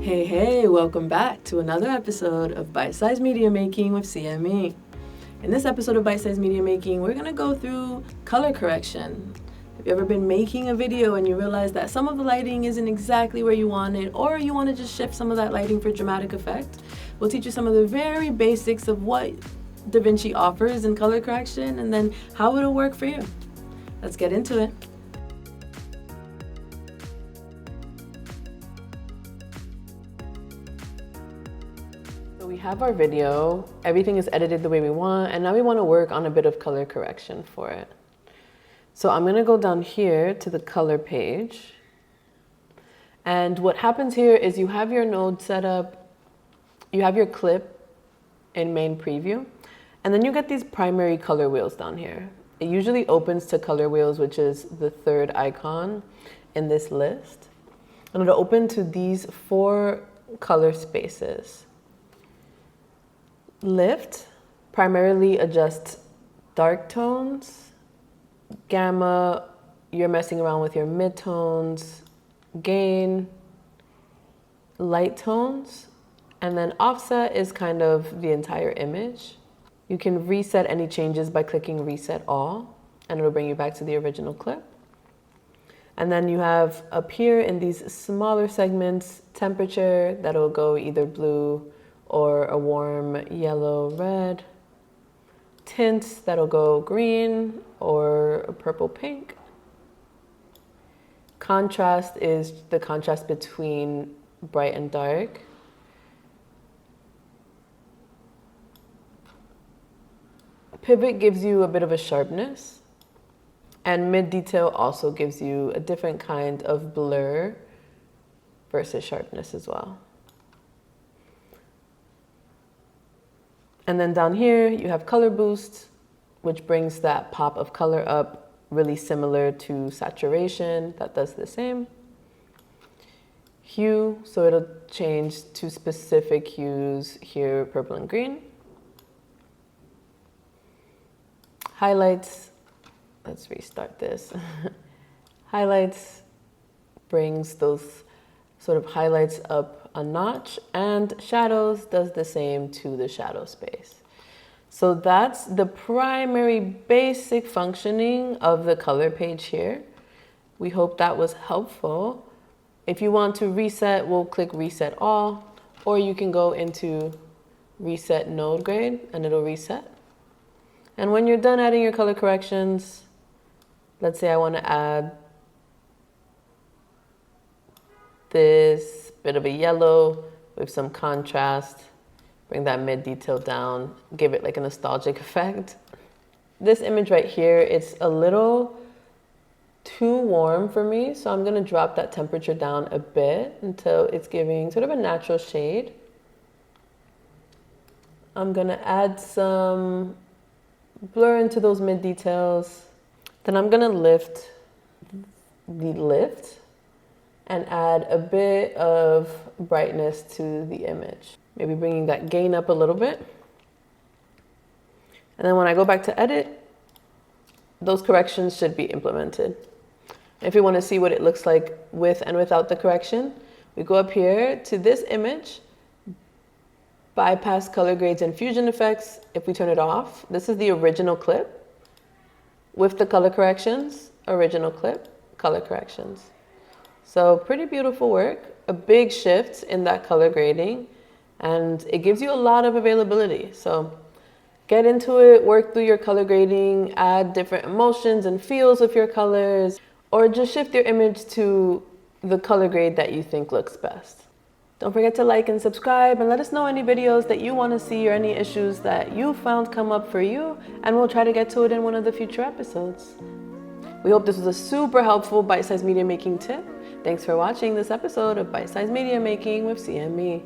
Hey, welcome back to another episode of Bite-Size Media Making with CME. In this episode of Bite-Size Media Making, we're going to go through color correction. Have you ever been making a video and you realize that some of the lighting isn't exactly where you want it, or you want to just shift some of that lighting for dramatic effect? We'll teach you some of the very basics of what DaVinci offers in color correction and then how it'll work for you. Let's get into it. So we have our video, everything is edited the way we want, and now we want to work on a bit of color correction for it. So I'm going to go down here to the color page. And what happens here is you have your node set up, you have your clip in main preview, and then you get these primary color wheels down here. It usually opens to color wheels, which is the third icon in this list. And it'll open to these 4 color spaces. Lift primarily adjusts dark tones. Gamma, you're messing around with your midtones. Gain, light tones. And then offset is kind of the entire image. You can reset any changes by clicking reset all, and it'll bring you back to the original clip. And then you have up here in these smaller segments, temperature, that'll go either blue or a warm yellow, red. Tints, that'll go green or a purple, pink. Contrast is the contrast between bright and dark. Pivot gives you a bit of a sharpness. And mid-detail also gives you a different kind of blur versus sharpness as well. And then down here, you have color boost, which brings that pop of color up, really similar to saturation, that does the same. Hue, so it'll change to specific hues here, purple and green. Highlights, let's restart this. Highlights brings those sort of highlights up a notch, and shadows does the same to the shadow space. So that's the primary basic functioning of the color page here. We hope that was helpful. If you want to reset, we'll click reset all, or you can go into reset node grade and it'll reset. And when you're done adding your color corrections, let's say I want to add this bit of a yellow with some contrast, bring that mid detail down, give it like a nostalgic effect. This image right here, it's a little too warm for me, so I'm going to drop that temperature down a bit until it's giving sort of a natural shade. I'm going to add some blur into those mid details. Then I'm going to lift the lift and add a bit of brightness to the image. Maybe bringing that gain up a little bit. And then when I go back to edit, those corrections should be implemented. If you want to see what it looks like with and without the correction, we go up here to this image, bypass color grades and fusion effects. If we turn it off, this is the original clip with the color corrections, original clip, color corrections. So pretty beautiful work, a big shift in that color grading, and it gives you a lot of availability. So get into it, work through your color grading, add different emotions and feels with your colors, or just shift your image to the color grade that you think looks best. Don't forget to like and subscribe, and let us know any videos that you want to see or any issues that you found come up for you, and we'll try to get to it in one of the future episodes. We hope this was a super helpful bite-sized media making tip. Thanks for watching this episode of Bite-Sized Media Making with CME.